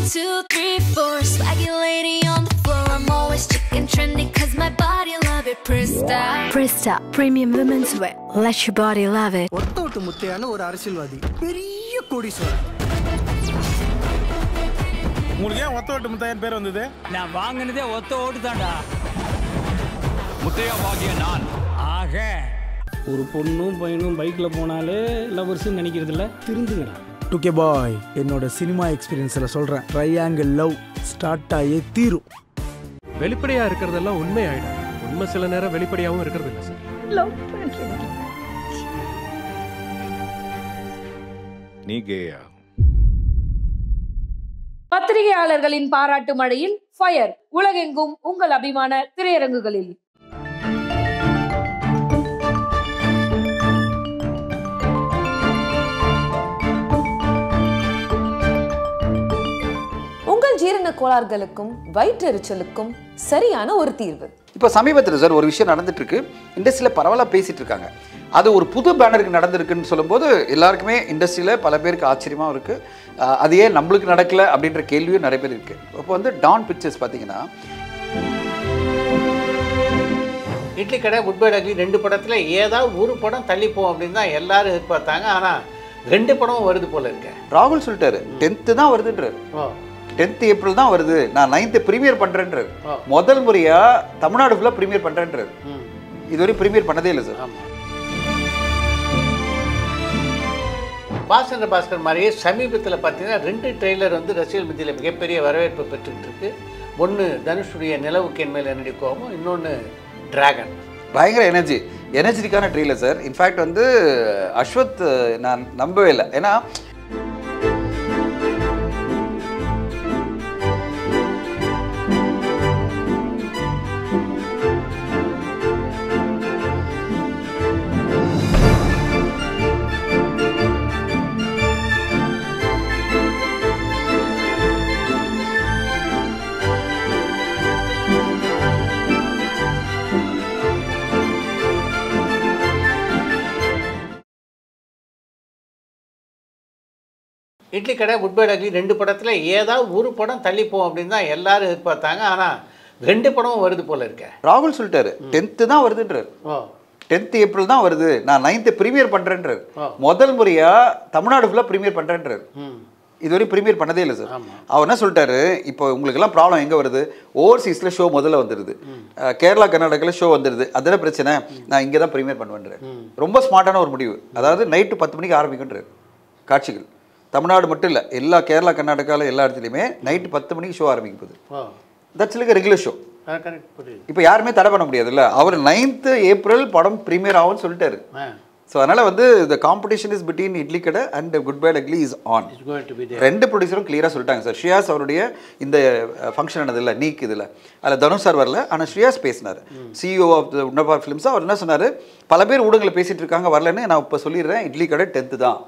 2, 3, 4. Swaggy lady on the floor. I'm always chicken trendy cause my body love it. Presta. Presta. Premium women's wear. Let your body love it. ஒத்தோட்டு முத்தையான ஒரு அரசியல்வாதி. பெரிய கோடீஸ்வரன். உங்களுக்கு ஏன் ஒத்தோட்டு முத்தையன் பேர் வந்தது? நான் வாங்கினதே ஒத்த ஓட்டு தான்டா. முத்தையா வாங்கிய நான். ஆக ஒரு பொண்ணும் பையனும் பைக்கில் போனாலே லவர்ஸ்ன்னு நினைக்கிறது இல்லை. திருந்துங்கடா. டுகே பாய் என்னோட சினிமா எக்ஸ்பீரியன்ஸில் சொல்கிறேன். ட்ரையாங்கிள் லவ் ஸ்டார்ட் ஆகியே தீரும். வெளிப்படையாக இருக்கிறதெல்லாம் உண்மை ஆகிடும். உண்மை சில நேரம் வெளிப்படையாகவும் இருக்கிறது இல்லை சார். Love பண்ணுறேன். நீ கேயா? பத்திரிகையாளர்களின் பாராட்டு மழையில் ஃபயர் உலகெங்கும் உங்கள் அபிமான திரையரங்குகளில். உங்கள் ஜீரண கோளாறுகளுக்கும் வயிற்றெரிச்சலுக்கும் சரியான ஒரு தீர்வு. இப்போ சமீபத்தில் சார் ஒரு விஷயம் நடந்துட்டு இருக்கு. இண்டஸ்ட்ரியில் பரவலாக பேசிட்டு இருக்காங்க. அது ஒரு புது பேனருக்கு நடந்திருக்குன்னு சொல்லும்போது எல்லாருக்குமே இண்டஸ்ட்ரியில் பல பேருக்கு ஆச்சரியமாக இருக்குது. அது ஏன் நம்மளுக்கு நடக்கலை அப்படின்ற கேள்வியும் நிறைய பேர் இருக்குது. இப்போ வந்து டான் பிக்சர்ஸ் பார்த்தீங்கன்னா இட்லி கடை குட்பை அக்லி 2 படத்தில் ஏதாவது ஒரு படம் தள்ளிப்போம் அப்படின்னு தான் எல்லாரும் எதிர்பார்த்தாங்க. ஆனால் 2 படமும் வருது போல இருக்கு. ராகுல் சொல்லிட்டாரு 10th தான் வருதுன்றார். 10th ஏப்ரல் தான் வருது, நான் 9th ப்ரீமியர் பண்ணுறேன்றார். முதல் முறையாக தமிழ்நாடு ஃபுல்லாக ப்ரீமியர் பண்ணுறேன்றார். இதுவரை ப்ரீமியர் பண்ணதே இல்லை சார். பாஸ்கர் பாஸ்கர் மாதிரியே சமீபத்தில் பார்த்தீங்கன்னா 2 ட்ரெய்லர் வந்து ரசிகர்கள் மத்தியில் மிகப்பெரிய வரவேற்பு பெற்றுக்கிட்டு இருக்கு. ஒன்று தனுஷுடைய நிலவுக்கு என் மேல் என்னுடைய கோபம், இன்னொன்று டிராகன். பயங்கர எனர்ஜிட்டிக்கான ட்ரெய்லர் சார். இன்ஃபேக்ட் வந்து அஸ்வத் நான் நம்பவே இல்லை. ஏன்னா இட்லி கடை குட்பை அக்லி 2 படத்தில் ஏதாவது ஒரு படம் தள்ளிப்போம் அப்படின்னு தான் எல்லாரும் எதிர்பார்த்தாங்க. ஆனால் 2 படமும் வருது போல இருக்க. ராகுல் சொல்லிட்டாரு 10th தான் வருதுன்றார். 10th ஏப்ரல் தான் வருது, நான் 9th ப்ரீமியர் பண்ணுறேன்றார். முதல் முறையாக தமிழ்நாடு ஃபுல்லாக ப்ரீமியர் பண்ணுறேன்றார். இதுவரை ப்ரீமியர் பண்ணதே இல்லை சார். அவர் என்ன சொல்லிட்டாரு, இப்போ உங்களுக்கெல்லாம் ப்ராப்ளம் எங்கே வருது, ஓவர்சீஸில் ஷோ முதல்ல வந்துடுது, கேரளா கர்நாடகாவில் ஷோ வந்துடுது, அதெல்லாம் பிரச்சனை, நான் இங்கே தான் ப்ரீமியர் பண்ணுவேன்றார். ரொம்ப ஸ்மார்ட்டான ஒரு முடிவு. அதாவது நைட்டு 10 மணிக்கு ஆரம்பிக்கின்றார் காட்சிகள். தமிழ்நாடு மட்டும் இல்லை, எல்லா கேரளா கர்நாடகாவில் எல்லா இடத்துலையுமே நைட்டு 10 மணிக்கு ஷோ ஆரம்பிக்க போகுது. That's like regular show. இப்போ யாருமே தடை பண்ண முடியாதுல்ல. அவர் 9th ஏப்ரல் படம் ப்ரீமியர் ஆகும்னு சொல்லிட்டாரு. ஸோ அதனால் வந்து the competition is between idli கடை and goodbye ugly is on. 2 ப்ரொடியூசரும் கிளியராக சொல்லிட்டாங்க சார். ஸ்ரீயாஸ் அவருடைய இந்த ஃபங்க்ஷன் ஆனது இல்லை, நீக் இதில் அதில் தனுஷ் சார் வரல, ஆனால் ஸ்ரீயாஸ் பேசினார். CEO ஆஃப் த உன்னபார் ஃபிலிம்ஸாக அவர் என்ன சொன்னார், பல பேர் ஊடகங்களை பேசிகிட்டு இருக்காங்க வரலன்னு, நான் இப்போ சொல்லிடுறேன், இட்லி கடை 10th தான்,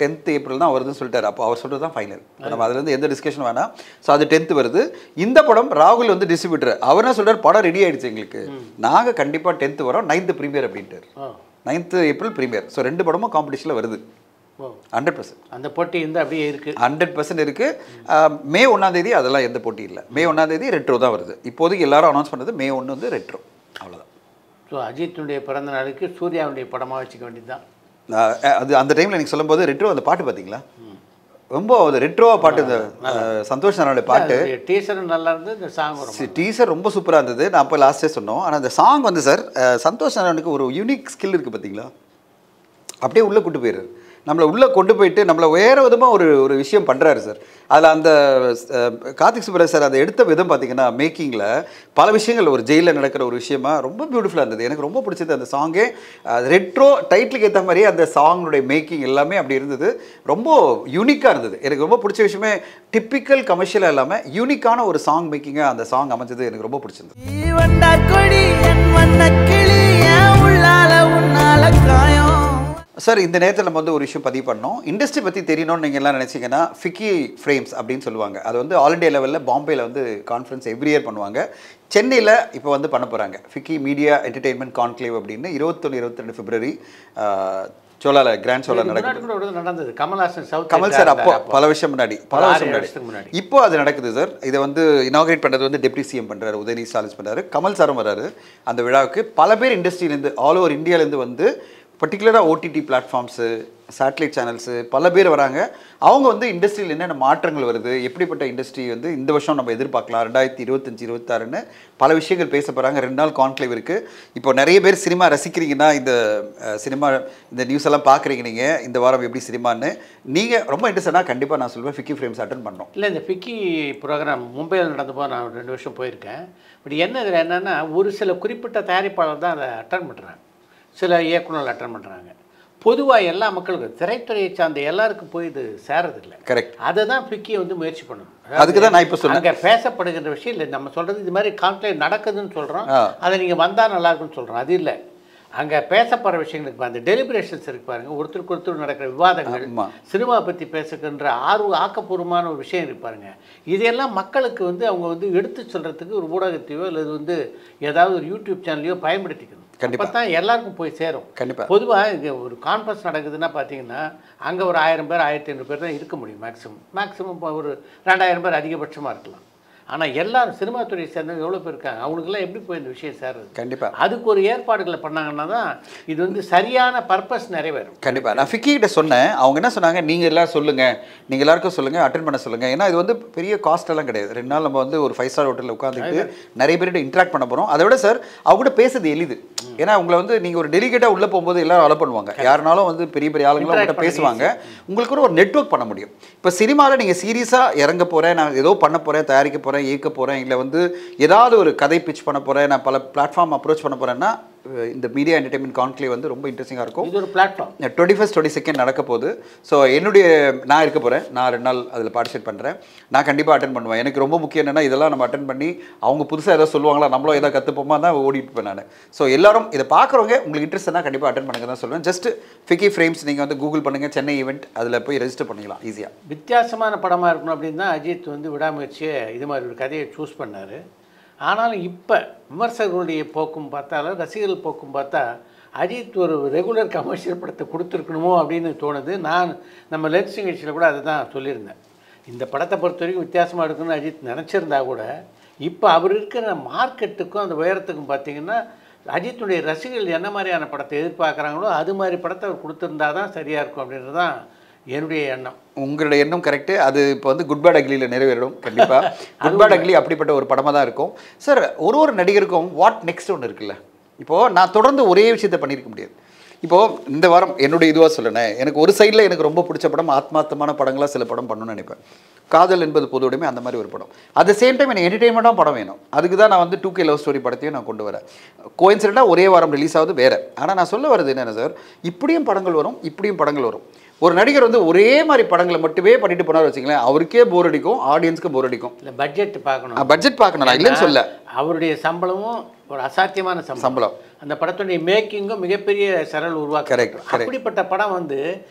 10th ஏப்ரல் தான் வருதுன்னு சொல்லிட்டாரு. அப்போ அவர் சொல்கிறது தான் ஃபைனல். நம்ம அதுலேருந்து எந்த டிஸ்கஷன் வேணாம். ஸோ அது 10th வருது. இந்த படம் ராகுல் வந்து டிஸ்ட்ரிபியூட்டர், அவர் என்ன சொல்கிறார், படம் ரெடி ஆகிடுச்சு எங்களுக்கு, நாங்கள் கண்டிப்பாக 10th வரோம், 9th ப்ரீமியர் அப்படின்ட்டு. 9th April premier. ஸோ 2 படமும் காம்படிஷனில் வருது. 100%. அந்த போட்டி வந்து அப்படியே இருக்குது. 100% இருக்குது. மே 1ஆம் தேதி அதெல்லாம் எந்த போட்டி இல்லை. மே 1ஆம் தேதி ரெட்ரோ தான் வருது. இப்போதைக்கு எல்லாரும் அனௌன்ஸ் பண்ணது மே 1 வந்து ரெட்ரோ, அவ்வளோதான். ஸோ அஜித்துடைய பிறந்த நாளுக்கு சூர்யாவுடைய படமாக வச்சுக்க வேண்டியது தான். அது அந்த டைமில் எனக்கு சொல்லும்போது ரெட்ரோ அந்த பாட்டு பார்த்தீங்களா, ரொம்ப அது ரெட்ரோவா பாட்டு, இந்த சந்தோஷ் நாராயணோட பாட்டு. டீசரும் நல்லா இருந்தது, இந்த சாங் டீசர் ரொம்ப சூப்பராக இருந்தது. நான் அப்போ லாஸ்ட்டே சொன்னோம். ஆனால் அந்த சாங் வந்து சார் சந்தோஷ் நாராயணுக்கு ஒரு யூனிக் ஸ்கில் இருக்குது பார்த்தீங்களா, அப்படியே உள்ளே கூட்டு போயிடுறாரு. நம்மளை உள்ளே கொண்டு போயிட்டு நம்மளை வேறு விதமாக ஒரு விஷயம் பண்ணுறாரு சார். அதில் அந்த கார்த்திக் சுப்ராஜ் சார் அதை எடுத்த விதம் பார்த்தீங்கன்னா, மேக்கிங்கில் பல விஷயங்கள், ஒரு ஜெயிலில் நடக்கிற ஒரு விஷயமா ரொம்ப பியூட்டிஃபுல்லாக இருந்தது. எனக்கு ரொம்ப பிடிச்சது அந்த சாங்கே. ரெட்ரோ டைட்டிலுக்கு ஏற்ற மாதிரியே அந்த சாங்குடைய மேக்கிங் எல்லாமே அப்படி இருந்தது. ரொம்ப யூனிக்காக இருந்தது. எனக்கு ரொம்ப பிடிச்ச விஷயமே டிப்பிக்கல் கமர்ஷியலாக இல்லாமல் யூனிக்கான ஒரு சாங் மேக்கிங்காக அந்த சாங் அமைஞ்சது எனக்கு ரொம்ப பிடிச்சிருந்தது. சார் இந்த நேரத்தில் நம்ம வந்து ஒரு விஷயம் பதிவு பண்ணோம். இண்டஸ்ட்ரி பற்றி தெரியணும்னு நீங்கள் எல்லாம் நினச்சிங்கன்னா ஃபிக்கி ஃப்ரேம்ஸ் அப்படின்னு சொல்லுவாங்க. அது வந்து ஆல் இண்டியா லெவலில் பாம்பேயில் வந்து கான்ஃபரன்ஸ் எவ்ரி இயர் பண்ணுவாங்க. சென்னையில் இப்போ வந்து பண்ண போகிறாங்க ஃபிக்கி மீடியா என்டர்டெயின்மெண்ட் கான்க்ளேவ் அப்படின்னு 21-22 பிப்ரவரி சோலால கிராண்ட் சோலா முன்னாடி நடக்குது. கூட ஒரு இது நடந்தது. கமல்ஹாசன் சவுத் கமல் சார் அப்போ பல வருஷம் முன்னாடி வருஷத்துக்கு முன்னாடி. இப்போ அது நடக்குது சார். இதை வந்து இனாகிரேட் பண்ணுறது வந்து டெப்டி சிஎம் பண்ணுறாரு, உதயநிதி ஸ்டாலின் பண்ணுறாரு, கமல் சாரும் வர்றாரு அந்த விழாவுக்கு. பல பேர் இண்டஸ்ட்ரியிலேருந்து ஆல் ஓவர் இந்தியாவிலேருந்து வந்து பர்டிகுலராக ஓடிடி பிளாட்ஃபார்ம்ஸு, சேட்டலைட் சேனல்ஸு பல பேர் வராங்க. அவங்க வந்து இண்டஸ்ட்ரியில் என்னென்ன மாற்றங்கள் வருது, எப்படிப்பட்ட இண்டஸ்ட்ரி வந்து இந்த வருஷம் நம்ம எதிர்பார்க்கலாம் 2025-26ன்னு பல விஷயங்கள் பேச போகிறாங்க. 2 நாள் கான்க்ளேவ் இருக்குது. இப்போ நிறைய பேர் சினிமா ரசிக்கிறீங்கன்னா இந்த சினிமா இந்த நியூஸ் எல்லாம் பார்க்குறீங்க நீங்கள் இந்த வாரம் எப்படி சினிமான்னு நீங்கள் ரொம்ப இன்ட்ரெஸ்டாக கண்டிப்பாக நான் சொல்லுவேன் ஃபிக்கி ஃப்ரேம்ஸ் அட்டன் பண்ணோம். இல்லை, இந்த ஃபிக்கி ப்ரோக்ராம் மும்பையில் நடந்தப்போ நான் 2 வருஷம் போயிருக்கேன். பட் என்ன இதில் என்னென்னா ஒரு சில குறிப்பிட்ட தயாரிப்பாளர் தான் அதை அட்டன் பண்ணுறாங்க, சில இயக்குநர்கள் அட்டன் பண்ணுறாங்க. பொதுவாக எல்லா மக்களுக்கும் திரைத்துறையை சார்ந்த எல்லாருக்கும் போய் இது சேரதில்லை. கரெக்ட். அதை தான் ஃபிக்கி வந்து முயற்சி பண்ணணும். அதுக்கு தான் நான் இப்போ சொன்னேன். அங்கே பேசப்படுகின்ற விஷயம் இல்லை, நம்ம சொல்கிறது இது மாதிரி கான்க்ளேவ் நடக்குதுன்னு சொல்கிறோம், அதை நீங்கள் வந்தால் நல்லா இருக்குன்னு சொல்கிறோம். அது இல்லை, அங்கே பேசப்படுற விஷயங்களுக்கு அந்த டெலிபரேஷன்ஸ் இருக்கு பாருங்கள், ஒருத்தருக்கு ஒருத்தர் நடக்கிற விவாதங்கள், சினிமா பற்றி பேசுகின்ற ஆக்கப்பூர்வமான ஒரு விஷயம் இருக்கு பாருங்கள். இதையெல்லாம் மக்களுக்கு வந்து அவங்க வந்து எடுத்து சொல்கிறதுக்கு ஒரு ஊடகத்தையோ அல்லது வந்து ஏதாவது ஒரு யூடியூப் சேனலையோ பயன்படுத்திக்கணும். அப்போ தான் எல்லாருக்கும் போய் சேரும். கண்டிப்பாக. பொதுவாக இங்கே ஒரு கான்ஃபரன்ஸ் நடக்குதுன்னா பார்த்தீங்கன்னா அங்கே ஒரு 1000 பேர் 1500 பேர் தான் இருக்க முடியும் மேக்ஸிமம் ஒரு 2000 பேர் அதிகபட்சமாக இருக்கலாம். ஆனால் எல்லாரும் சினிமா துறையை சேர்ந்தவங்க எவ்வளோ பேர் இருக்காங்க, அவங்களுக்கெல்லாம் எப்படி போய் இந்த விஷயம் சேர்றது? கண்டிப்பாக அதுக்கு ஒரு ஏற்பாடுகளை பண்ணாங்கன்னா தான் இது வந்து சரியான பர்பஸ் நிறைவேறும். கண்டிப்பாக. நான் ஃபிக்கி கிட்ட சொன்னேன், அவங்க என்ன சொன்னாங்க, நீங்கள் எல்லாம் சொல்லுங்கள், நீங்கள் எல்லாருக்கும் சொல்லுங்கள், அட்டென்ட் பண்ண சொல்லுங்கள். ஏன்னா இது வந்து பெரிய காஸ்ட் எல்லாம் கிடையாது. 2 நாள் நம்ம வந்து ஒரு 5 ஸ்டார் ஹோட்டலில் உட்காந்துட்டு நிறைய பேர்கிட்ட இன்ட்ராக்ட் பண்ண போகிறோம். அதை விட சார் அவங்க கூட பேசுறது எளிது. ஏன்னா உங்களை வந்து நீங்கள் ஒரு டெலிகேட்டாக உள்ளே போகும்போது எல்லாரும் அலோ பண்ணுவாங்க, யாருனாலும் வந்து பெரிய பெரிய ஆளுங்களும் அவங்கள்ட்ட பேசுவாங்க. உங்களுக்கு கூட ஒரு நெட்வொர்க் பண்ண முடியும். இப்போ சினிமாவில் நீங்கள் சீரியஸாக இறங்க போகிறேன், நான் ஏதோ பண்ண போகிறேன், தயாரிக்க போகிறேன், இயக்க போகிறேன், இல்லை வந்து ஏதாவது ஒரு கதை பிச் பண்ண போகிறேன், நான் பல பிளாட்ஃபார்ம் அப்ரோச் பண்ண போகிறேன்னா இந்த மீடியா என்டர்டைன்மெண்ட் கான்க்ளேவ் வந்து ரொம்ப இன்ட்ரெஸ்டிங்காக இருக்கும். இது ஒரு பிளாட்ஃபார்ம் 21st 22nd நடக்க போகுது. ஸோ நான் இருக்க போகிறேன், நான் 2 நாள் அதில் பார்ட்டிசிபேட் பண்ணுறேன். நான் கண்டிப்பாக அட்டன் பண்ணுவேன். எனக்கு ரொம்ப முக்கியம் என்னென்னா இதெல்லாம் நம்ம அட்டன் பண்ணி அவங்க புதுசாக ஏதாவது சொல்லுவாங்களா, நம்மளும் ஏதாவது கற்றுப்போமா தான் ஓடிப்பேன் நான். ஸோ எல்லாரும் இதை பார்க்குறவங்க உங்களுக்கு இன்ட்ரெஸ்ட்னா கண்டிப்பாக அட்டன் பண்ணுங்க தான் சொல்லுவேன். ஜஸ்ட் ஃபிக்கி ஃப்ரேம்ஸ் நீங்கள் வந்து கூகுள் பண்ணுங்கள், சென்னை ஈவெண்ட், அதில் போய் ரெஜிஸ்டர் பண்ணிக்கலாம் ஈஸியாக. வித்தியாசமான படமாக இருக்கணும் அப்படின்னு தான் அஜித் வந்து விடாமுயற்சியை இது மாதிரி ஒரு கதையை சூஸ் பண்ணார். ஆனாலும் இப்போ விமர்சகர்களுடைய போக்கும் பார்த்தாலும் ரசிகர்கள் போக்கும் பார்த்தா அஜித் ஒரு ரெகுலர் கமர்ஷியல் படத்தை கொடுத்துருக்கணுமோ அப்படின்னு தோணுது. நம்ம லென்ஸ் நிகழ்ச்சியில் கூட அதை தான் சொல்லியிருந்தேன். இந்த படத்தை பொறுத்த வரைக்கும் வித்தியாசமாக இருக்குன்னு அஜித் நினச்சிருந்தா கூட இப்போ அவர் இருக்கிற மார்க்கெட்டுக்கும் அந்த உயரத்துக்கும் பார்த்திங்கன்னா அஜித்துடைய ரசிகர்கள் என்ன மாதிரியான படத்தை எதிர்பார்க்குறாங்களோ அது மாதிரி படத்தை அவர் கொடுத்துருந்தா தான் சரியாக இருக்கும் அப்படின்றது தான் என்னுடைய எண்ணம். உங்களுடைய எண்ணம் கரெக்டு. அது இப்போ வந்து குட் பேட் அக்லியில் நிறைவேறும் கண்டிப்பாக. குட் பேட் அக்லி அப்படிப்பட்ட ஒரு படமாக தான் இருக்கும் சார். ஒரு நடிகருக்கும் வாட் நெக்ஸ்ட் ஒன்று இருக்குல்ல. இப்போது நான் தொடர்ந்து ஒரே விஷயத்தை பண்ணியிருக்க முடியாது. இப்போது இந்த வாரம் என்னுடைய இதுவாக சொல்லணேன், எனக்கு ஒரு சைடில் எனக்கு ரொம்ப பிடிச்ச படம் ஆத்மார்த்தமான படங்களாக சில படம் பண்ணணும்னு நினைப்பேன். காதல் என்பது பொது உடைமை அந்த மாதிரி ஒரு படம். அட் த சேம் டைம் எனக்கு என்டர்டெயின்மெண்ட்டாக படம் வேணும். அதுக்கு தான் நான் வந்து 2K லவ் ஸ்டோரி படத்தையும் நான் கொண்டு வரேன். கோயின்சிடென்ட்டாக ஒரே வாரம் ரிலீஸ் ஆகுது வேறு. ஆனால் நான் சொல்ல வரது என்னென்ன சார், இப்படியும் படங்கள் வரும், இப்படியும் படங்கள் வரும். ஒரு நடிகர் வந்து ஒரே மாதிரி படங்களை மட்டுமே பண்ணிட்டு போனார் வச்சுங்களேன், அவருக்கே போர் அடிக்கும், ஆடியன்ஸ்க்கு போர் அடிக்கும். இல்லை பட்ஜெட் பார்க்கணும், பட்ஜெட் பார்க்கணும், நான் இல்லைன்னு சொல்ல. அவருடைய சம்பளமும் ஒரு அசாத்தியமான சம்பளம். அந்த படத்துடைய மேக்கிங்கும் மிகப்பெரிய சரல் உருவாக்க. கரெக்ட். அப்படிப்பட்ட படம் வந்து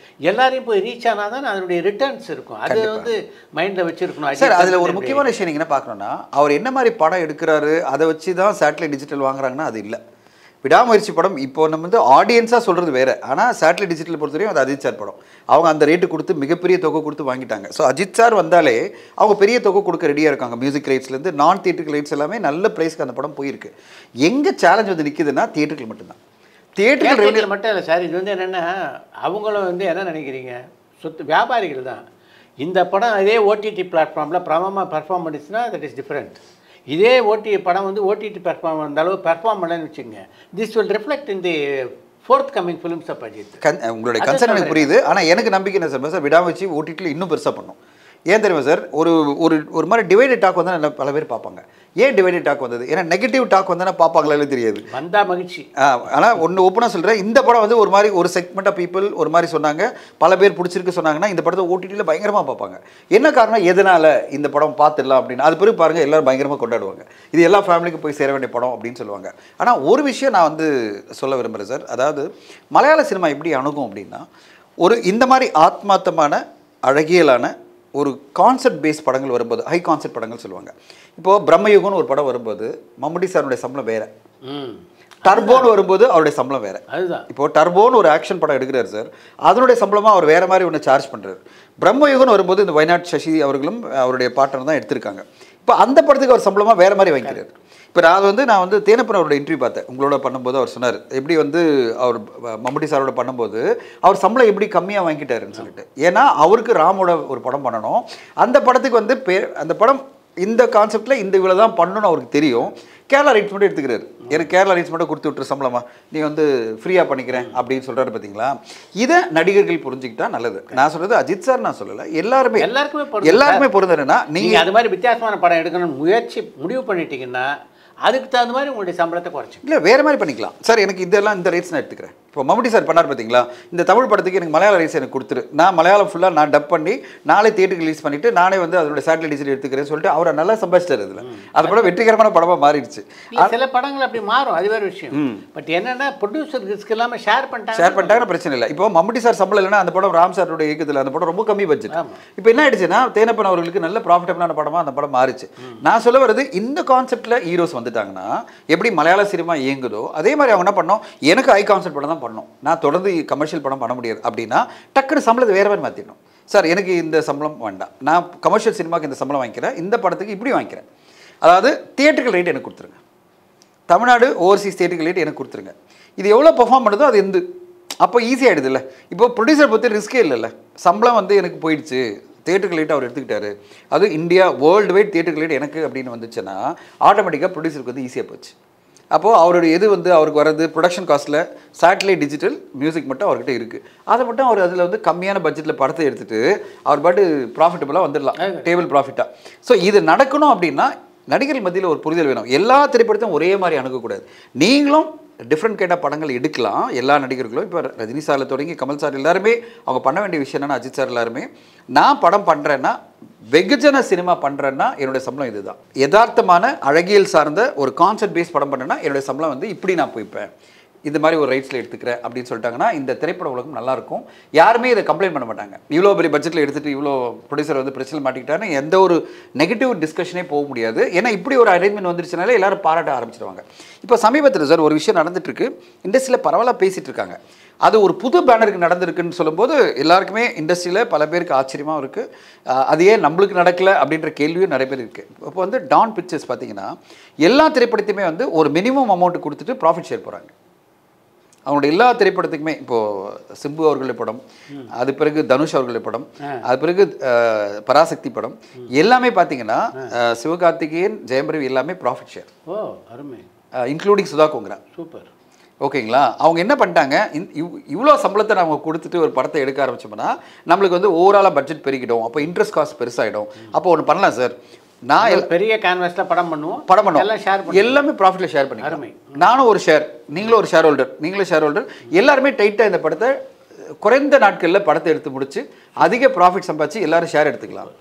எல்லாரையும் போய் ரீச் ஆனால் தான் அதனுடைய ரிட்டர்ன்ஸ் இருக்கும். அது வந்து மைண்டில் வச்சுருக்கணும் சார். அதில் ஒரு முக்கியமான விஷயம் நீங்கள் என்ன பார்க்கணுன்னா, அவர் என்ன மாதிரி படம் எடுக்கிறாரு அதை வச்சு தான் சேட்டலைட் டிஜிட்டல் வாங்குறாங்கன்னா அது இல்லை. விடாமுயற்சி படம் இப்போ நம்ம வந்து ஆடியன்ஸாக சொல்கிறது வேறு. ஆனால் சேட்டலைட் டிஜிட்டல் பொறுத்தவரையும் அது அஜித் சார் படம். அவங்க அந்த ரேட்டு கொடுத்து மிகப்பெரிய தொகை கொடுத்து வாங்கிட்டாங்க. ஸோ அஜித் சார் வந்தாலே அவங்க பெரிய தொகை கொடுக்க ரெடியாக இருக்காங்க. மியூசிக் ரைட்ஸ்லேருந்து நான் தியேட்டருக்கு ரைட்ஸ் எல்லாமே நல்ல ப்ரைஸ்க்கு அந்த படம் போயிருக்கு. எங்கே சேலஞ்ச் வந்து நிற்குதுன்னா தியேட்டருக்கு மட்டும்தான். தியேட்டருக்கு மட்டும் இல்லை சார். இது வந்து என்னென்னா அவங்களும் வந்து என்ன நினைக்கிறீங்க, வியாபாரிகள் தான். இந்த படம் அதே ஓடிடி பிளாட்ஃபார்மில் பிரமமாக பெர்ஃபார்ம் பண்ணிச்சுன்னா தட் இஸ் டிஃப்ரெண்ட். இதே படம் வந்து ஓடிடி பெர்ஃபார்ம் அந்த அளவு பெர்ஃபார்ம் பண்ணலன்னு வச்சுக்கோங்க, this will reflect in the forthcoming films of Ajith. உங்களுடைய கன்சர்ன் எனக்கு புரியுது. ஆனால் எனக்கு நம்பிக்கை என்ன சார், விடாமுயற்சி ஓடிடியில் இன்னும் பெருசாக பண்ணும். ஏன் தெரியுமா சார், ஒரு மாதிரி டிவைடட் டாக் வந்தால் பல பேர் பார்ப்பாங்க. ஏன் டிவைடட் டாக் வந்தது, ஏன்னா நெகட்டிவ் டாக் வந்தால் பார்ப்பாங்களே தெரியாது. வந்தால் மகிழ்ச்சி. ஆனால் ஒன்று ஓப்பனாக சொல்கிறேன், இந்த படம் வந்து ஒரு மாதிரி ஒரு செக்மெண்ட் ஆஃப் பீப்புள் ஒரு மாதிரி சொன்னாங்க, பல பேர் பிடிச்சிருக்கு சொன்னாங்கன்னா இந்த படத்தை ஓடிடியில் பயங்கரமாக பார்ப்பாங்க. என்ன காரணம், எதனால் இந்த படம் பார்த்துடலாம் அப்படின்னு. அது பிறகு பாருங்கள் எல்லோரும் பயங்கரமாக கொண்டாடுவாங்க, இது எல்லா ஃபேமிலிக்கும் போய் சேர வேண்டிய படம் அப்படின்னு சொல்லுவாங்க. ஆனால் ஒரு விஷயம் நான் வந்து சொல்ல விரும்புகிறேன் சார், அதாவது மலையாள சினிமா எப்படி அணுகும் அப்படின்னா, இந்த மாதிரி ஆத்மார்த்தமான அழகியலான ஒரு கான்செப்ட் பேஸ் படங்கள் வரும்போது, ஹை கான்செப்ட் படங்கள் சொல்லுவாங்க. இப்போது பிரம்மயுகம்னு ஒரு படம் வரும்போது மம்முட்டி சாருடைய சம்பளம் வேறு, டர்போன்னு வரும்போது அவருடைய சம்பளம் வேற. அதுதான் இப்போ டர்போன்னு ஒரு ஆக்ஷன் படம் எடுக்கிறார் சார், அதனுடைய சம்பளமாக அவர் வேற மாதிரி ஒன்று சார்ஜ் பண்ணுறாரு. பிரம்மயுகம்னு வரும்போது இந்த வயநாட் சசி அவர்களும் அவருடைய பார்ட்னர் தான் எடுத்திருக்காங்க. இப்போ அந்த படத்துக்கு அவர் சம்பளமாக வேற மாதிரி வாங்கிக்கிறார். இப்போ நான் வந்து தேனப்பன் அவரோட இன்டர்வியூ பார்த்தேன் உங்களோட பண்ணும்போது. அவர் சொன்னார் எப்படி வந்து அவர் மம்முட்டி சாரோட பண்ணும்போது அவர் சம்பளம் எப்படி கம்மியாக வாங்கிட்டாருன்னு சொல்லிட்டு. ஏன்னா அவருக்கு ராமோட ஒரு படம் பண்ணணும், அந்த படத்துக்கு வந்து அந்த படம் இந்த கான்செப்டில் இந்த இவ்வளோ தான் பண்ணணும்னு அவருக்கு தெரியும். கேரளா ரைட்ஸ் மட்டும் எடுத்துக்கிறாரு. எனக்கு கேரளா ரைட்ஸ் மட்டும் கொடுத்து விட்டுரு சம்பளமா, நீ வந்து ஃப்ரீயாக பண்ணிக்கிறேன் அப்படின்னு சொல்கிறாரு. பார்த்தீங்களா, இதை நடிகர்கள் புரிஞ்சுக்கிட்டா நல்லது. நான் சொல்கிறது அஜித் சார் நான் சொல்லலை, எல்லாருமே பொருந்தனா நீங்கள் அது மாதிரி வித்தியாசமான படம் எடுக்கணும்னு முடிவு பண்ணிட்டீங்கன்னா அதுக்கு தகுந்த மாதிரி உங்களுடைய சம்பளத்தை குறைச்சி இல்லை வேறு மாதிரி பண்ணிக்கலாம் சார். எனக்கு இதெல்லாம் இந்த ரேட்ஸ் நான் எடுத்துக்கிறேன். இப்போ மம்முட்டி சார் பண்ணார் பார்த்தீங்களா, இந்த தமிழ் படத்துக்கு எனக்கு மலையாள ரைட்ஸ் எனக்கு கொடுத்துரு, நான் மலையாளம் ஃபுல்லாக நான் டப் பண்ணி நாளே தியேட்டருக்கு ரிலீஸ் பண்ணிவிட்டு நானே வந்து அதோட சேட்டலைட் டிஜிட்டல் எடுத்துக்கிறேன்னு சொல்லிட்டு அவரை நல்லா சம்பாதிச்சிட்டார். இதில் அது படம் வெற்றிகரமான படமாக மாறிடுச்சு. சில படங்கள் அப்படி மாறும், அது வேறு விஷயம். பட் என்னென்னா ப்ரொடியூசர் ரிஸ்க் இல்லாமல் ஷேர் பண்ணிட்டாங்கன்னா பிரச்சனை இல்லை. இப்போ மம்முட்டி சார் சம்பளம் இல்லைன்னா அந்த படம் ராம் சாரோட இயக்கத்தில் அந்த படம் ரொம்ப கம்மி பட்ஜெட். இப்போ என்ன ஆயிடுச்சுன்னா தேனப்பன் அவர்களுக்கு நல்ல ப்ராஃபிட்டபிளான படமாக அந்த படம் மாறிச்சு. நான் சொல்ல வர்றது இந்த கான்செப்டில் ஹீரோஸ் வந்துட்டாங்கன்னா எப்படி மலையாள சினிமா இயங்குதோ அதே மாதிரி அவங்க என்ன பண்ணோம், எனக்கு ஹை கான்செப்ட் படம் தான் பண்ணணும், நான் தொடர்ந்து கமர்ஷியல் படம் பண்ண முடியாது அப்படின்னா டக்குனு சம்பளத்தை வேறு மாதிரி மாற்றிடணும். சார் எனக்கு இந்த சம்பளம் வேண்டாம், நான் கமர்ஷியல் சினிமாவுக்கு இந்த சம்பளம் வாங்கிக்கிறேன், இந்த படத்துக்கு இப்படி வாங்கிக்கிறேன். அதாவது தியேட்டர்கள் ரேட் எனக்கு கொடுத்துருங்க, தமிழ்நாடு ஓவர்சீஸ் தியேட்டர்கள் ரேட் எனக்கு கொடுத்துருங்க, இது எவ்வளோ பெர்ஃபார்ம் பண்ணுதோ அது எந்த அப்போ ஈஸியாகிடுது இல்லை. இப்போ ப்ரொடியூசர் பற்றி ரிஸ்க்கே இல்லைல்ல, சம்பளம் வந்து எனக்கு போயிடுச்சு, தியேட்டருக்கு லேட் அவர் எடுத்துக்கிட்டாரு, அது இந்தியா வேர்ல்டு வைட் தியேட்டருக்கு லேட் எனக்கு அப்படின்னு வந்துச்சுன்னா ஆட்டோமேட்டிக்காக ப்ரொடியூசருக்கு வந்து ஈஸியாக போச்சு. அப்போது அவருடைய எது வந்து அவருக்கு வர்றது ப்ரொடக்ஷன் காஸ்ட்டில் சேட்டலைட் டிஜிட்டல் மியூசிக் மட்டும் அவர்கிட்ட இருக்குது, அதை மட்டும் அவர் அதில் வந்து கம்மியான பட்ஜெட்டில் படத்தை எடுத்துகிட்டு அவர் பாட்டு ப்ராஃபிட்டபுளாக வந்துடலாம், டேபிள் ப்ராஃபிட்டாக. ஸோ இது நடக்கணும் அப்படின்னா நடிகர்கள் மத்தியில் ஒரு புரிதல் வேணும். எல்லா திரைப்படத்தையும் ஒரே மாதிரி அணுகக்கூடாது. நீங்களும் டிஃப்ரெண்ட் கைண்ட் ஆஃப் படங்கள் எடுக்கலாம் எல்லா நடிகர்களும். இப்போ ரஜினி சாரில் தொடங்கி கமல் சார் எல்லாருமே அவங்க பண்ண வேண்டிய விஷயம் என்னென்னா, அஜித் சார் எல்லாருமே நான் படம் பண்ணுறேன்னா வெகுஜன சினிமா பண்ணுறேன்னா என்னுடைய சம்பளம் இதுதான், யதார்த்தமான அழகியல் சார்ந்த ஒரு கான்செப்ட் பேஸ் படம் பண்ணுறேன்னா என்னுடைய சம்பளம் வந்து இப்படி நான் போய்ப்பேன், இந்த மாதிரி ஒரு ரைட்ஸில் எடுத்துக்கிறேன் அப்படின்னு சொல்லிட்டாங்கன்னா இந்த திரைப்பட உலகம் நல்லாயிருக்கும். யாருமே இதை கம்ப்ளைண்ட் பண்ண மாட்டாங்க. இவ்வளோ பெரிய பட்ஜெட்டில் எடுத்துகிட்டு இவ்வளோ ப்ரொடியூசர் வந்து பிரச்சனை மாட்டிக்கிட்டாருன்னு எந்த ஒரு நெகட்டிவ் டிஸ்கஷனே போக முடியாது. ஏன்னா இப்படி ஒரு அரேஞ்ச்மெண்ட் வந்துருச்சுனாலே எல்லாரும் பாராட்ட ஆரம்பிச்சிடுவாங்க. இப்போ சமீபத்தில் சார் ஒரு விஷயம் நடந்துட்டுருக்கு, இண்டஸ்ட்ரியில் பரவாயில்ல பேசிகிட்டு இருக்காங்க. அது ஒரு புது பேனருக்கு நடந்திருக்குன்னு சொல்லும்போது எல்லாருக்குமே இண்டஸ்ட்ரியில் பல பேருக்கு ஆச்சரியமாக இருக்குது. அது ஏன் நம்மளுக்கு நடக்கலை அப்படின்ற கேள்வியும் நிறைய பேர் இருக்குது. இப்போ வந்து டான் பிக்சர்ஸ் பார்த்தீங்கன்னா எல்லா திரைப்படத்தையுமே வந்து ஒரு மினிமம் அமௌண்ட் கொடுத்துட்டு ப்ராஃபிட் ஷேர் போகிறாங்க. அவங்களுடைய எல்லா திரைப்படத்துக்குமே இப்போது சிம்பு அவர்களுடைய படம், அது பிறகு தனுஷ் அவர்களுடைய படம், அது பிறகு பராசக்தி படம் எல்லாமே பார்த்தீங்கன்னா சிவகார்த்திகேயன், ஜெயம் ரவி எல்லாமே ப்ராஃபிட் ஷேர். ஓ அருமை. இன்க்ளூடிங் சுதா கோங்கரா. சூப்பர். ஓகேங்களா. அவங்க என்ன பண்ணிட்டாங்க, இவ்வளோ சம்பளத்தை நம்ம கொடுத்துட்டு ஒரு படத்தை எடுக்க ஆரம்பிச்சோம்னா நம்மளுக்கு வந்து ஓவராலாக பட்ஜெட் பெருகிடும், அப்போ இன்ட்ரெஸ்ட் காஸ்ட் பெருசாகிடும். அப்போ ஒன்று பண்ணலாம் சார், நான் பெரிய கேன்வாஸில் படம் பண்ணுவோம், எல்லாம் ஷேர் எல்லாமே ப்ராஃபிட்டில் ஷேர் பண்ணி, நானும் ஒரு ஷேர், நீங்களும் ஒரு ஷேர் ஹோல்டர், நீங்களும் ஷேர் ஹோல்டர், எல்லாருமே டைட்டாக இந்த படத்தை குறைந்த நாட்களில் படத்தை எடுத்து முடிச்சு அதிக ப்ராஃபிட் சம்பாதிச்சு எல்லாரும் ஷேர் எடுத்துக்கலாம்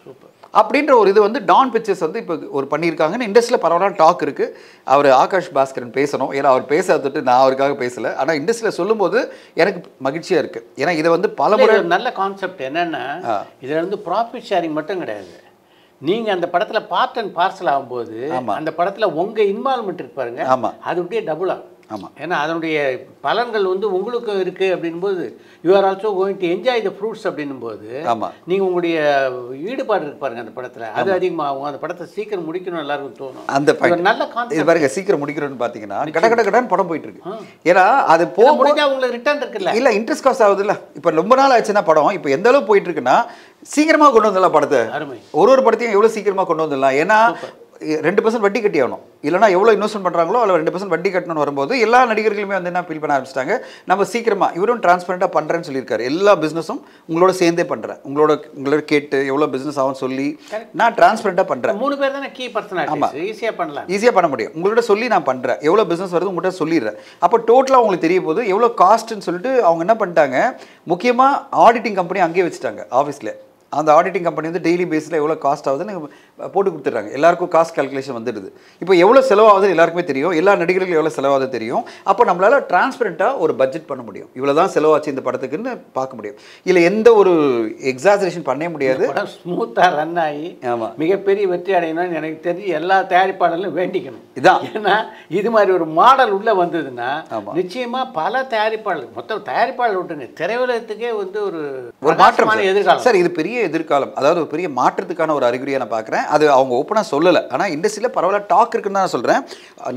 அப்படின்ற ஒரு இது வந்து டான் பிக்சர்ஸ் வந்து இப்போ ஒரு பண்ணியிருக்காங்கன்னு இண்டஸ்ட்ரியில் பரவாயில்ல டாக் இருக்குது. அவர் ஆகாஷ் பாஸ்கரன் பேசணும், ஏன்னா அவர் பேசாதட்டு நான் அவருக்காக பேசலை, ஆனால் இண்டஸ்ட்ரியில் சொல்லும்போது எனக்கு மகிழ்ச்சியாக இருக்குது. ஏன்னா இதை வந்து பல முறை நல்ல கான்செப்ட் என்னென்னா இதில் வந்து ப்ராஃபிட் ஷேரிங் மட்டும் கிடையாது, நீங்கள் அந்த படத்தில் பார்ட் அண்ட் பார்சல் ஆகும்போது அந்த படத்தில் உங்கள் இன்வால்மெண்ட் இருக்கு பாருங்க, அது அப்படியே டபுள் ஆகும். ஆமாம், ஏன்னா அதனுடைய பலன்கள் வந்து உங்களுக்கும் இருக்குது அப்படின்போது you are also going to enjoy the fruits அப்படின்னும்போது ஆமாம் நீங்கள் உங்களுடைய ஈடுபாடு இருக்கு பாருங்கள் அந்த படத்தில், அது அதிகமாகும். அந்த படத்தை சீக்கிரம் முடிக்கணும் எல்லாருக்கும் தோணும். அந்த நல்ல கான்செப்ட் பாருங்க, சீக்கிரம் முடிக்கணும்னு பார்த்தீங்கன்னா கடன் படம் போயிட்டு இருக்கு. ஏன்னா அது போக முடிஞ்சா உங்களுக்கு ரிட்டர்ன் இருக்குல்ல, இல்லை இன்ட்ரெஸ்ட் காஸ்ட் ஆகுது இல்லை. இப்போ ரொம்ப நாள் ஆச்சுன்னா படம் இப்போ எந்த அளவு போயிட்டு இருக்குன்னா சீக்கிரமாக கொண்டு வந்துடலாம் படத்தை. ஒரு படத்தையும் எவ்வளோ சீக்கிரமாக கொண்டு வந்துடலாம். ஏன்னா 2% வட்டி கட்டி ஆகணும், இல்லைனா எவ்வளோ இன்வெஸ்ட்மெண்ட் பண்ணுறாங்களோ அதில் 2% வட்டி கட்டணும்னு வரும்போது எல்லா நடிகர்களுமே வந்து என்ன ஃபீல் பண்ண ஆரம்பிச்சிட்டாங்க, நம்ம சீக்கிரமாக இவரும் டிரான்ஸ்பரண்டாக பண்ணுறேன்னு சொல்லியிருக்காரு, எல்லா பிஸ்னஸும் உங்களோட சேர்ந்தே பண்ணுறேன், உங்களோட கேட்டு எவ்வளோ பிஸ்னஸ் ஆகும்னு சொல்லி நான் டிரான்ஸ்பரண்டாக பண்ணுறேன். 3 பேர் தானே கீ பர்சனாலிட்டி. ஆமாம், ஈஸியாக பண்ண முடியும். உங்கள்கிட்ட சொல்லி நான் பண்ணுறேன், எவ்வளோ பிஸ்னஸ் வருது உங்கள்கிட்ட சொல்லிடுறேன். அப்போ டோட்டலாக உங்களுக்கு தெரிய போது எவ்வளோ காஸ்ட்டுன்னு சொல்லிட்டு அவங்க என்ன பண்ணிட்டாங்க, முக்கியமாக ஆடிட்டிங் கம்பெனி அங்கேயே வச்சுட்டாங்க ஆஃபீஸில். அந்த ஆடிட்டிங் கம்பெனி வந்து டெய்லி பேஸில் எவ்வளோ காஸ்ட் ஆகுதுன்னு போட்டு கொடுத்துட்றாங்க. எல்லாருக்கும் காஸ்ட் கால்குலேஷன் வந்துடுது. இப்போ எவ்வளோ செலவாகுதுன்னு எல்லாருக்குமே தெரியும், எல்லா நடிகர்களுக்கும் எவ்வளோ செலவாகுது தெரியும். அப்போ நம்மளால் டிரான்ஸ்பரண்ட்டாக ஒரு பட்ஜெட் பண்ண முடியும். இவ்வளோ தான் செலவாச்சு இந்த படத்துக்குன்னு பார்க்க முடியும். இல்லை எந்த ஒரு எக்ஸாஜரேஷன் பண்ண முடியாது. ஸ்மூத்தாக ரன் ஆகி மிகப்பெரிய வெற்றி அடையணும்னு எனக்கு தெரிஞ்சு எல்லா தயாரிப்பாளர்களும் வேண்டிக்கணும். இதான் ஏன்னா இது மாதிரி ஒரு மாடல் உள்ளே வந்ததுன்னா நிச்சயமாக பல தயாரிப்பாளர்கள், மொத்தம் தயாரிப்பாளர் விட்டுங்க, திரையுலகத்துக்கே வந்து ஒரு மாற்றமான எதிர்காலம் சார். இது பெரிய எதிர்காலம், அதாவது ஒரு பெரிய மாற்றத்துக்கான ஒரு அறிகுறியாக நான் பார்க்குறேன். அது அவங்க ஓப்பனாக சொல்லலை, ஆனால் இண்டஸ்ட்ரியில் பரவாயில்ல டாக் இருக்குன்னு தான் நான் சொல்கிறேன்.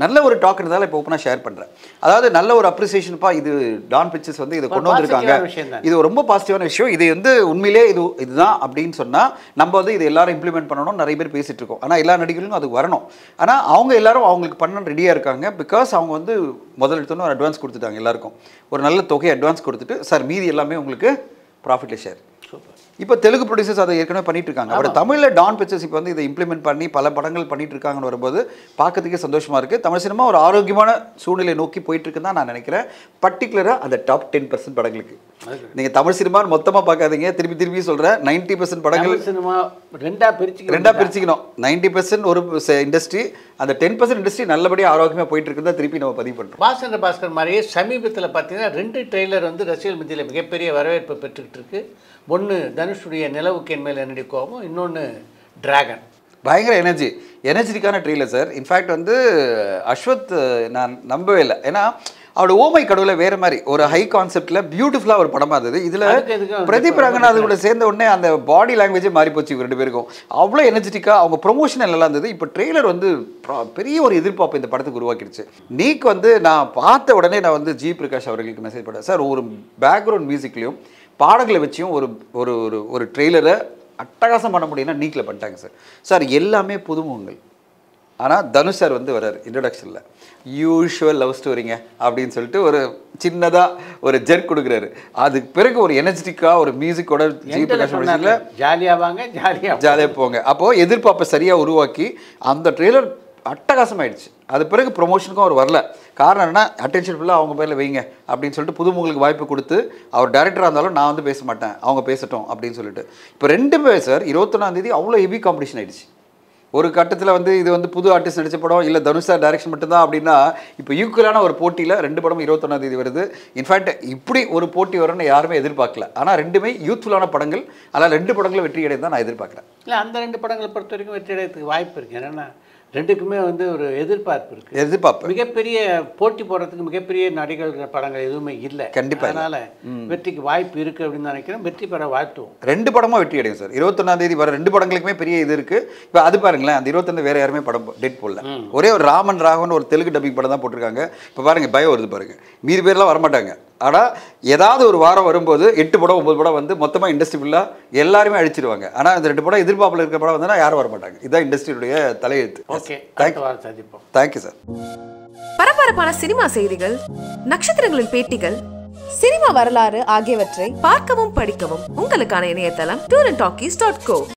நல்ல ஒரு டாக் இருந்தாலும் இப்போ ஓப்பனாக ஷேர் பண்ணுறேன். அதாவது நல்ல ஒரு அப்ரிசியேஷன்ப்பா, இது டான் பிக்சர்ஸ் வந்து இதை கொண்டு வந்திருக்காங்க, இது ரொம்ப பாசிட்டிவான விஷயம், இது வந்து உண்மையிலே இதுதான் அப்படின்னு சொன்னால் நம்ம வந்து இது எல்லாரும் இம்ப்ளிமெண்ட் பண்ணணும். நிறைய பேர் பேசிட்டு இருக்கோம், ஆனால் எல்லா நடிகர்களும் அது வரணும். ஆனால் அவங்க எல்லாரும் அவங்களுக்கு பண்ண ரெடியாக இருக்காங்க. பிகாஸ் அவங்க வந்து முதல் எடுத்தோன்னு ஒரு அட்வான்ஸ் கொடுத்துட்டாங்க. எல்லாருக்கும் ஒரு நல்ல தொகை அட்வான்ஸ் கொடுத்துட்டு, சார் மீதி எல்லாமே உங்களுக்கு ப்ராஃபிட்ல ஷேர். இப்போ தெலுங்கு ப்ரொடியூசர்ஸ் அதை ஏற்கனவே பண்ணிட்டு இருக்காங்க. அவர் தமிழில் டான் பிக்சர்ஸ் இப்போ வந்து இதை இம்ப்ளிமெண்ட் பண்ணி பல படங்கள் பண்ணிட்டு இருக்காங்கன்னு வரும்போது பார்க்கறதுக்கே சந்தோஷமா இருக்கு. தமிழ் சினிமா ஒரு ஆரோக்கியமான சூழ்நிலை நோக்கி போயிட்டு இருக்குன்னு தான் நான் நினைக்கிறேன். பர்டிகுலராக அந்த டாப் 10% படங்களுக்கு நீங்க தமிழ் சினிமா மொத்தமா பார்க்காதீங்க. திருப்பி சொல்றேன், 90% படங்கள் சினிமா ரெண்டா பிரிச்சுக்கணும். 90% ஒரு இண்டஸ்ட்ரி, அந்த 10% இண்டஸ்ட்ரி நல்லபடியாக ஆரோக்கியமாக போயிட்டு இருக்குன்னு திருப்பி நம்ம பதிவு பண்ணுறோம். பாஸ்கர் மாதிரியே சமீபத்தில் பார்த்தீங்கன்னா 2 ட்ரெய்லர் வந்து ரசிகர்கள் மத்தியில் மிகப்பெரிய வரவேற்பு பெற்றுக்கிட்டு இருக்கு. ஒன்று தனுஷுடைய நிலவுக்கு என் மேல் என்னடி கோபம், இன்னொன்று டிராகன். பயங்கர எனர்ஜிட்டிக்கான ட்ரெய்லர் சார். இன்ஃபேக்ட் வந்து அஸ்வத் நான் நம்பவே இல்லை. ஏன்னா அவரோட ஓமை கடவுளை வேறு மாதிரி ஒரு ஹை கான்செப்டில் பியூட்டிஃபுல்லாக ஒரு படமாக இருந்தது. இதில் பிரதீப் ரங்கநாத் கூட சேர்ந்த உடனே அந்த பாடி லாங்குவேஜே மாறி போச்சு 2 பேருக்கும். அவ்வளோ எனர்ஜெட்டிக்காக அவங்க ப்ரொமோஷன் நல்லா இருந்தது. இப்போ ட்ரெய்லர் வந்து பெரிய ஒரு எதிர்பார்ப்பு இந்த படத்துக்கு உருவாக்கிடுச்சு. நீக்கு வந்து நான் பார்த்த உடனே நான் வந்து ஜி பிரகாஷ் அவர்களுக்கு மெசேஜ் பண்ணேன், சார் ஒரு பேக்ரவுண்ட் மியூசிக்லையும் பாடல்களை வச்சியும் ஒரு ஒரு ஒரு ட்ரெய்லரை அட்டகாசம் பண்ண முடியும்னா நீக்கில் பண்ணிட்டாங்க சார். சார் எல்லாமே புதுமுகங்கள். ஆனால் தனுஷ் சார் வந்து வர்றாரு இன்ட்ரடக்ஷனில், யூஷுவல் லவ் ஸ்டோரிங்க அப்படின்னு சொல்லிட்டு ஒரு சின்னதாக ஒரு ஜெர்க் கொடுக்குறாரு. அதுக்கு பிறகு ஒரு எனர்ஜெட்டிக்காக ஒரு மியூசிக்கோட ஜி பிரகாஷ் ஜாலியாக போங்க. அப்போது எதிர்பார்ப்பை சரியாக உருவாக்கி அந்த ட்ரெய்லர் அட்டகாசமாயிடுச்சு. அது பிறகு ப்ரொமோஷனுக்கும் அவர் வரல. காரணம் என்ன, அட்டென்ஷன் ஃபுல்லாக அவங்க பேரில் வைங்க அப்படின்னு சொல்லிட்டு புதுமுகங்களுக்கு வாய்ப்பு கொடுத்து, அவர் டைரக்டராக இருந்தாலும் நான் வந்து பேச மாட்டேன், அவங்க பேசட்டும் அப்படின்னு சொல்லிட்டு. இப்போ 2 பேர் சார் 21ஆம் தேதி அவ்வளோ ஹெவி காம்படிஷன் ஆயிடுச்சு. ஒரு கட்டத்தில் வந்து இது வந்து புது ஆர்டிஸ்ட் நடித்த படம் இல்லை தனுஷ் சார் டைரக்ஷன் மட்டும்தான் அப்படின்னா, இப்போ ஈக்குவலான ஒரு போட்டியில் 2 படமும் 21ஆம் தேதி வருது. இன்ஃபேக்ட் இப்படி ஒரு போட்டி வரும்னு யாருமே எதிர்பார்க்கல. ஆனால் 2மே யூத்ஃபுல்லான படங்கள். அதனால் 2 படங்களும் வெற்றி அடைந்து தான் நான் எதிர்பார்க்குறேன். இல்லை அந்த 2 படங்களை பொறுத்த வரைக்கும் வெற்றி அடையத்துக்கு வாய்ப்பு இருக்குது. என்னென்னா 2க்குமே வந்து ஒரு எதிர்பார்ப்பு மிகப்பெரிய போட்டி போடுறதுக்கு மிகப்பெரிய நடிகர்கள் படங்கள் எதுவுமே இல்லை. கண்டிப்பாக. அதனால் வெற்றிக்கு வாய்ப்பு இருக்குது அப்படின்னு நினைக்கிறேன். வெற்றி பெற வாழ்த்துவோம். 2 படமும் வெற்றி அடையும் சார். 21ஆம் தேதி வர 2 படங்களுக்குமே பெரிய இது இருக்குது. இப்போ அது பாருங்களேன், அந்த 25 வேறு யாருமே படம் டேட் போடல. ஒரே ஒரு ராமன் ராகவன் ஒரு தெலுங்கு டப்பிங் படம் தான் போட்டிருக்காங்க. இப்போ பாருங்கள் பயம் வருது பாருங்கள். மீதி பேர்லாம் வரமாட்டாங்க. ஆனால் ஏதாவது ஒரு வாரம் வரும்போது 8 படம் 9 படம் வந்து மொத்தமாக இண்டஸ்ட்ரி ஃபுல்லாக எல்லாருமே அழிச்சிருவாங்க. ஆனால் அந்த 2 படம் எதிர்பார்ப்பில் இருக்கிற படம் வந்தா யாரும் வரமாட்டாங்க. இதுதான் இண்டஸ்ட்ரியுடைய தலையெழுத்து. Okay, thank you sir. பரபரப்பான சினிமா செய்திகள், நட்சத்திரங்களின் பேட்டிகள், சினிமா வரலாறு ஆகியவற்றை பார்க்கவும் படிக்கவும் உங்களுக்கான இணையதளம் tourantalkies.co.